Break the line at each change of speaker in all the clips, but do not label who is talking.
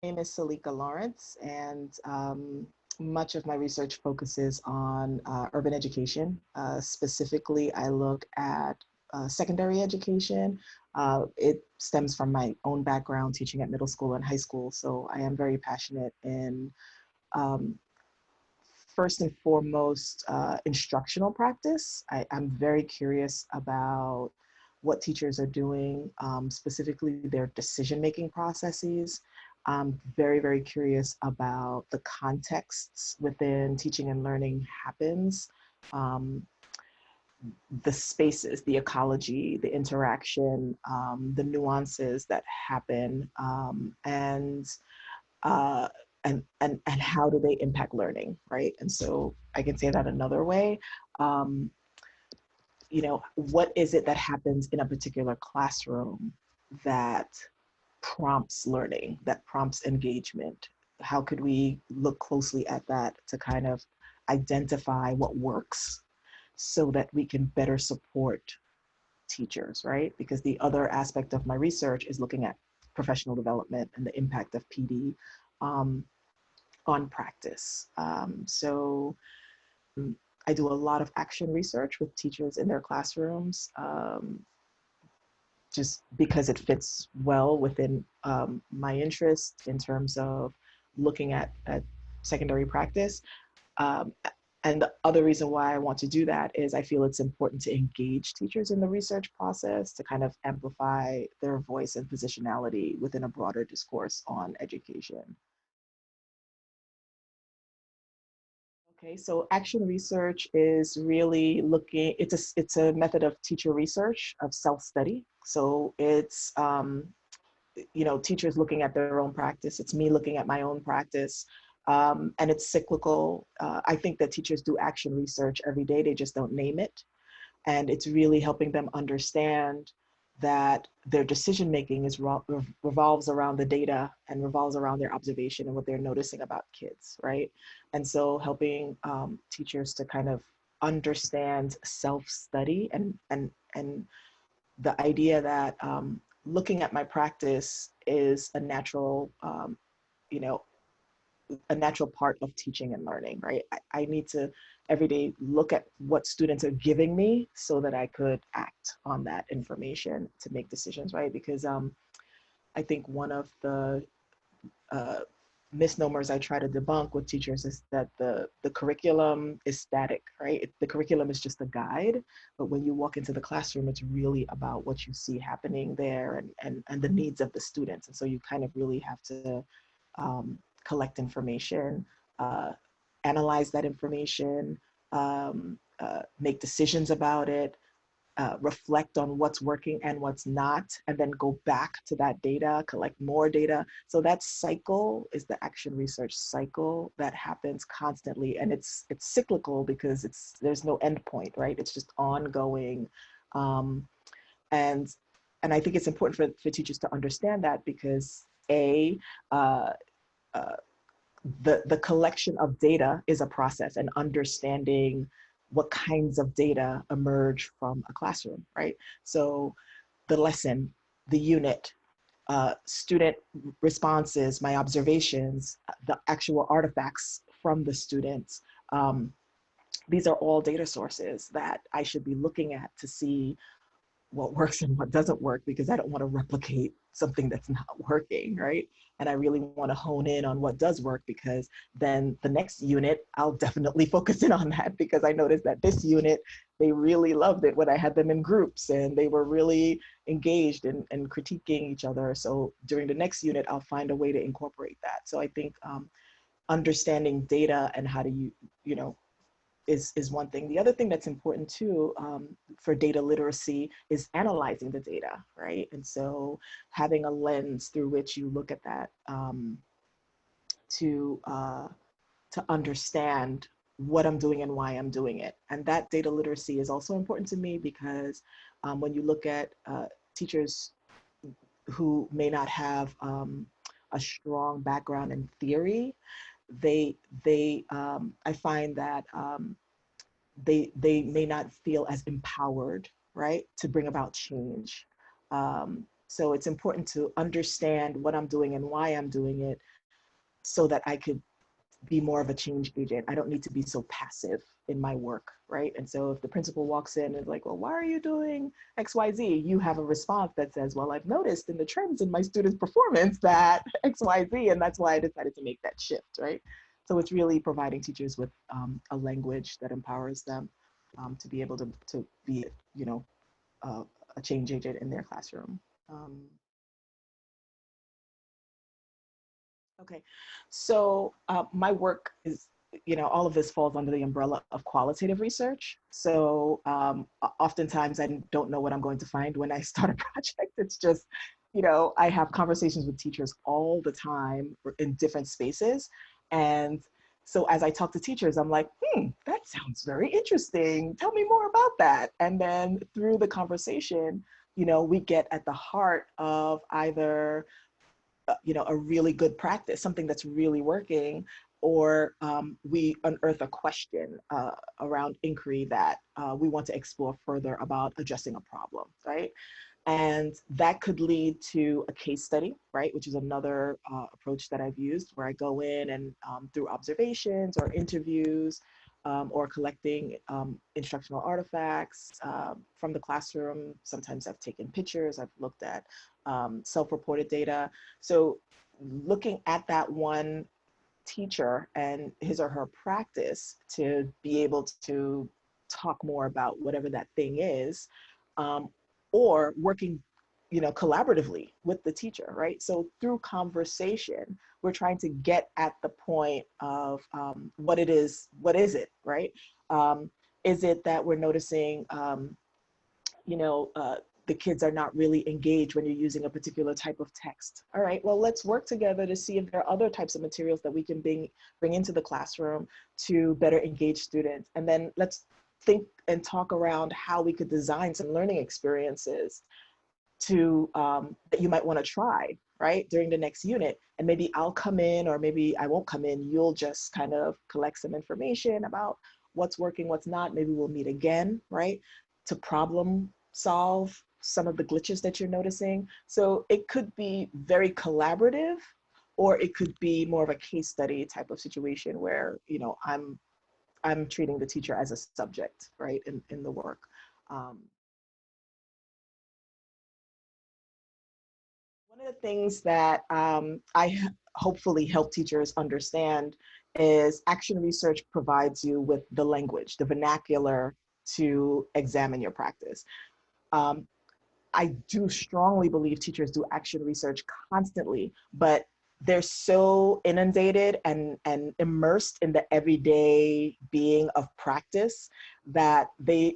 name is Salika Lawrence, and much of my research focuses on urban education. Specifically, I look at secondary education. It stems from my own background teaching at middle school and high school, so I am very passionate in first and foremost, instructional practice. I'm very curious about what teachers are doing, specifically their decision-making processes. I'm very, very curious about the contexts within teaching and learning happens, the spaces, the ecology, the interaction, the nuances that happen, and how do they impact learning, right? And so I can say that another way. You know, what is it that happens in a particular classroom that prompts learning, that prompts engagement? How could we look closely at that to kind of identify what works so that we can better support teachers, right? Because the other aspect of my research is looking at professional development and the impact of PD on practice. So I do a lot of action research with teachers in their classrooms, just because it fits well within my interest in terms of looking at secondary practice. And the other reason why I want to do that is I feel it's important to engage teachers in the research process to kind of amplify their voice and positionality within a broader discourse on education. Okay, so action research is really looking, it's a method of teacher research, of self-study. So it's, you know, teachers looking at their own practice. It's me looking at my own practice. And it's cyclical. I think that teachers do action research every day, they just don't name it. And it's really helping them understand that their decision-making is revolves around the data and revolves around their observation and what they're noticing about kids, right? And so helping teachers to kind of understand self-study and the idea that looking at my practice is a natural, you know, a natural part of teaching and learning, right? I need to every day look at what students are giving me so that I could act on that information to make decisions, right? Because I think one of the misnomers I try to debunk with teachers is that the curriculum is static, right? The curriculum is just a guide, but when you walk into the classroom, it's really about what you see happening there and the needs of the students. And so you kind of really have to collect information, analyze that information, make decisions about it, reflect on what's working and what's not, and then go back to that data, collect more data. So that cycle is the action research cycle that happens constantly, and it's cyclical because there's no end point, right? It's just ongoing, and I think it's important for teachers to understand that because the collection of data is a process, and understanding what kinds of data emerge from a classroom, right? So the lesson, the unit, student responses, my observations, the actual artifacts from the students, these are all data sources that I should be looking at to see what works and what doesn't work, because I don't want to replicate something that's not working, right? And I really want to hone in on what does work, because then the next unit, I'll definitely focus in on that, because I noticed that this unit, they really loved it when I had them in groups and they were really engaged in critiquing each other. So during the next unit, I'll find a way to incorporate that. So I think understanding data and how to, you know, is one thing. The other thing that's important too for data literacy is analyzing the data, right? And so having a lens through which you look at that to understand what I'm doing and why I'm doing it. And that data literacy is also important to me because when you look at teachers who may not have a strong background in theory, I find that they may not feel as empowered, right, to bring about change. So it's important to understand what I'm doing and why I'm doing it, so that I could be more of a change agent. I don't need to be so passive in my work, right? And so if the principal walks in and is like, well, why are you doing XYZ? You have a response that says, well, I've noticed in the trends in my students' performance that XYZ, and that's why I decided to make that shift, right? So it's really providing teachers with a language that empowers them to be able to be, you know, a change agent in their classroom. Okay, so my work is, you know, all of this falls under the umbrella of qualitative research. So oftentimes I don't know what I'm going to find when I start a project. It's just, you know, I have conversations with teachers all the time in different spaces. And so as I talk to teachers, I'm like, that sounds very interesting. Tell me more about that. And then through the conversation, you know, we get at the heart of either you know, a really good practice, something that's really working, or we unearth a question around inquiry that we want to explore further about addressing a problem, right? And that could lead to a case study, right? Which is another approach that I've used, where I go in and through observations or interviews or collecting instructional artifacts from the classroom. Sometimes I've taken pictures, I've looked at self-reported data. So looking at that one teacher and his or her practice to be able to talk more about whatever that thing is, or working, you know, collaboratively with the teacher, right? So through conversation, we're trying to get at the point of what it is, what is it, right? Is it that we're noticing, you know, the kids are not really engaged when you're using a particular type of text? All right, well, let's work together to see if there are other types of materials that we can bring into the classroom to better engage students. And then let's think and talk around how we could design some learning experiences to that you might want to try, right, during the next unit. And maybe I'll come in, or maybe I won't come in. You'll just kind of collect some information about what's working, what's not. Maybe we'll meet again, right, to problem solve some of the glitches that you're noticing. So it could be very collaborative, or it could be more of a case study type of situation where, you know, I'm treating the teacher as a subject, right, in the work. One of the things that hopefully help teachers understand is action research provides you with the language, the vernacular to examine your practice. I do strongly believe teachers do action research constantly, but they're so inundated and immersed in the everyday being of practice that they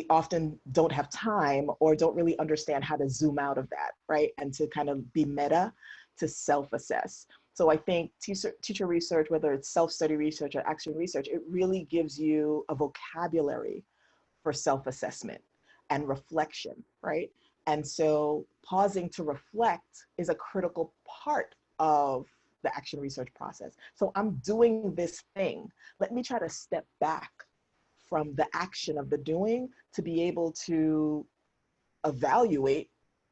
often don't have time or don't really understand how to zoom out of that, right? And to kind of be meta, to self-assess. So I think teacher research, whether it's self-study research or action research, it really gives you a vocabulary for self-assessment and reflection, right? And so pausing to reflect is a critical part of the action research process. So I'm doing this thing. Let me try to step back from the action of the doing to be able to evaluate,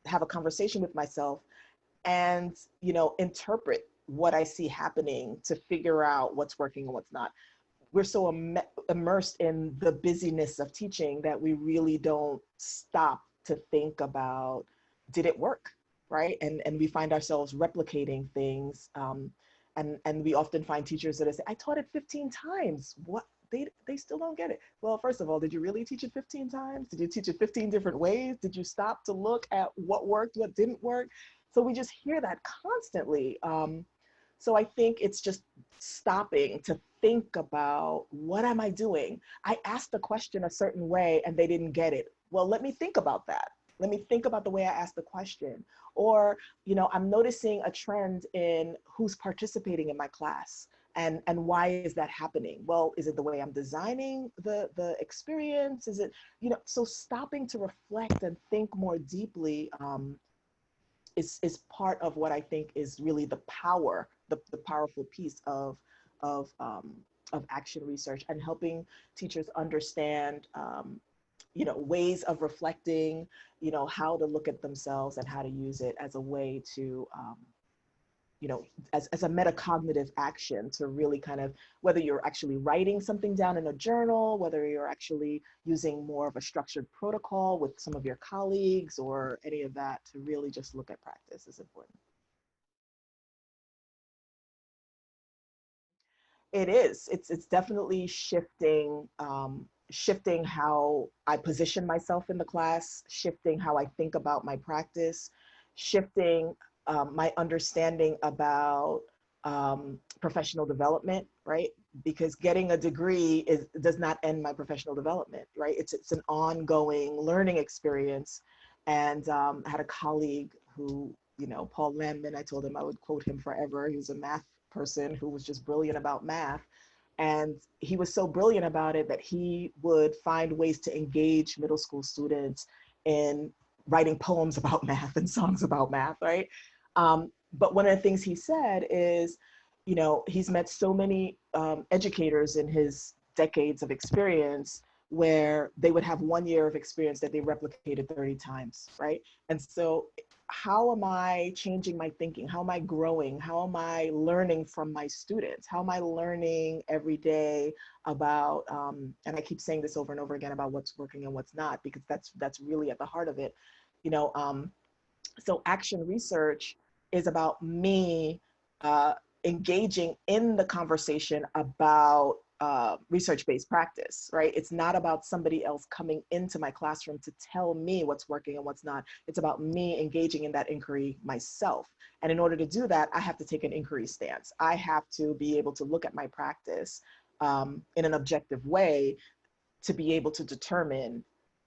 have a conversation with myself, and, you know, interpret what I see happening to figure out what's working and what's not. We're so immersed in the busyness of teaching that we really don't stop to think about, did it work, right? And we find ourselves replicating things. And we often find teachers that say, I taught it 15 times. What? They still don't get it. Well, first of all, did you really teach it 15 times? Did you teach it 15 different ways? Did you stop to look at what worked, what didn't work? So we just hear that constantly. So I think it's just stopping to think about, what am I doing? I asked the question a certain way and they didn't get it. Well, let me think about that. Let me think about the way I asked the question. Or, you know, I'm noticing a trend in who's participating in my class. And why is that happening? Well, is it the way I'm designing the experience? Is it, you know, so stopping to reflect and think more deeply is part of what I think is really the power, the powerful piece of action research, and helping teachers understand, you know, ways of reflecting, you know, how to look at themselves and how to use it as a way to as a metacognitive action to really kind of, whether you're actually writing something down in a journal, whether you're actually using more of a structured protocol with some of your colleagues or any of that, to really just look at practice is important. It is. It's definitely shifting how I position myself in the class, shifting how I think about my practice, shifting my understanding about professional development, right? Because getting a degree does not end my professional development, right? It's an ongoing learning experience. And I had a colleague who, Paul Landman, I told him I would quote him forever. He was a math person who was just brilliant about math. And he was so brilliant about it that he would find ways to engage middle school students in writing poems about math and songs about math, right? But one of the things he said is, he's met so many educators in his decades of experience where they would have 1 year of experience that they replicated 30 times, right? And so how am I changing my thinking? How am I growing? How am I learning from my students? How am I learning every day about, and I keep saying this over and over again about what's working and what's not, because that's really at the heart of it. So action research is about me engaging in the conversation about research-based practice, right? It's not about somebody else coming into my classroom to tell me what's working and what's not. It's about me engaging in that inquiry myself. And in order to do that, I have to take an inquiry stance. I have to be able to look at my practice in an objective way to be able to determine,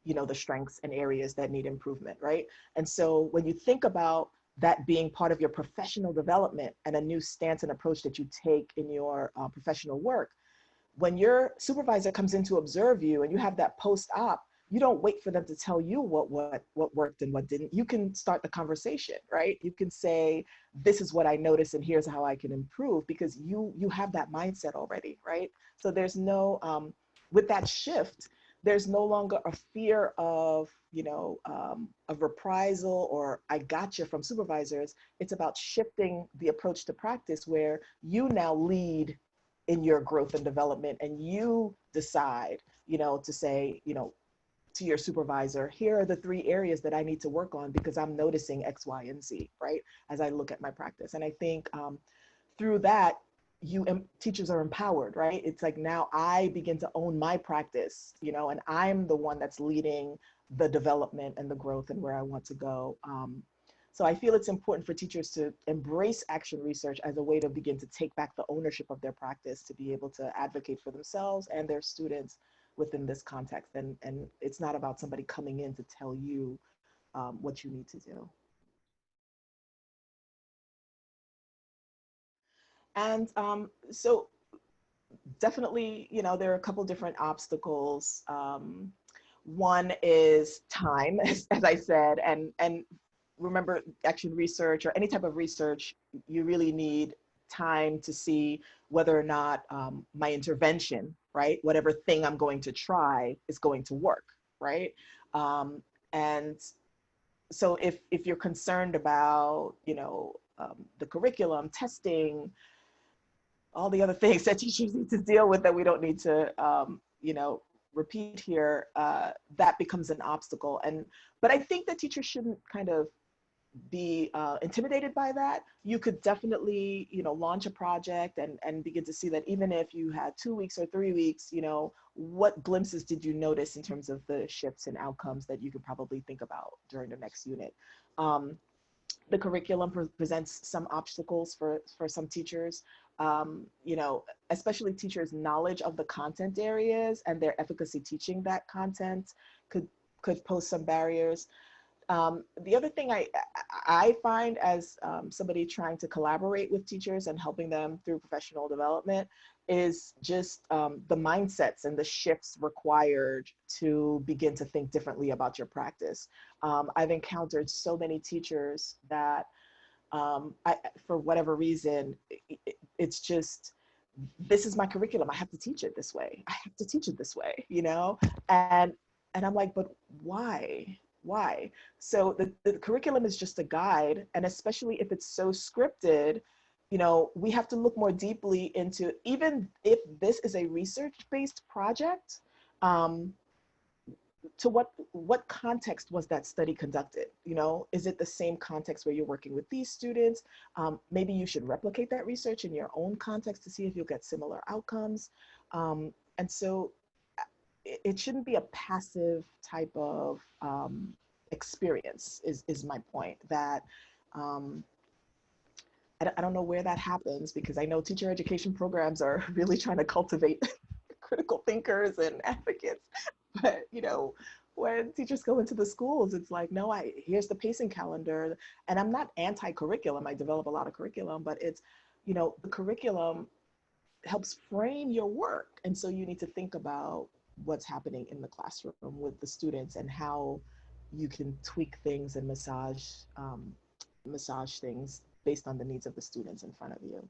the strengths and areas that need improvement, right? And so when you think about that being part of your professional development and a new stance and approach that you take in your professional work, when your supervisor comes in to observe you and you have that post-op, you don't wait for them to tell you what worked and what didn't. You can start the conversation, right? You can say, this is what I noticed and here's how I can improve, because you have that mindset already, right? So there's no, with that shift, there's no longer a fear of, of reprisal or I gotcha from supervisors. It's about shifting the approach to practice where you now lead in your growth and development, and you decide, to say, to your supervisor, here are the 3 areas that I need to work on because I'm noticing X, Y, and Z, right? As I look at my practice. And I think through that, teachers are empowered, right? It's like now I begin to own my practice, and I'm the one that's leading the development and the growth and where I want to go. So I feel it's important for teachers to embrace action research as a way to begin to take back the ownership of their practice, to be able to advocate for themselves and their students within this context. And it's not about somebody coming in to tell you what you need to do. And so definitely, there are a couple different obstacles. One is time, as I said, and remember, action research or any type of research, you really need time to see whether or not my intervention, right, whatever thing I'm going to try is going to work, right? And so if you're concerned about, the curriculum, testing, all the other things that teachers need to deal with that we don't need to, repeat here, that becomes an obstacle. But I think that teachers shouldn't kind of be intimidated by that. You could definitely, launch a project and begin to see that even if you had 2 weeks or 3 weeks, what glimpses did you notice in terms of the shifts and outcomes that you could probably think about during the next unit. The curriculum presents some obstacles for some teachers, especially teachers' knowledge of the content areas and their efficacy teaching that content could pose some barriers. The other thing I find as somebody trying to collaborate with teachers and helping them through professional development is just the mindsets and the shifts required to begin to think differently about your practice. I've encountered so many teachers that for whatever reason, it's just, this is my curriculum. I have to teach it this way. I have to teach it this way, and I'm like, but why? Why? So the curriculum is just a guide. And especially if it's so scripted, you know, we have to look more deeply into, even if this is a research-based project, to what context was that study conducted? You know, is it the same context where you're working with these students? Maybe you should replicate that research in your own context to see if you'll get similar outcomes. And so it shouldn't be a passive type of experience is my point. That I don't know where that happens, because I know teacher education programs are really trying to cultivate critical thinkers and advocates. But, you know, when teachers go into the schools, it's like, no, here's the pacing calendar. And I'm not anti-curriculum. I develop a lot of curriculum, but it's, you know, the curriculum helps frame your work. And so you need to think about what's happening in the classroom with the students and how you can tweak things and massage things based on the needs of the students in front of you.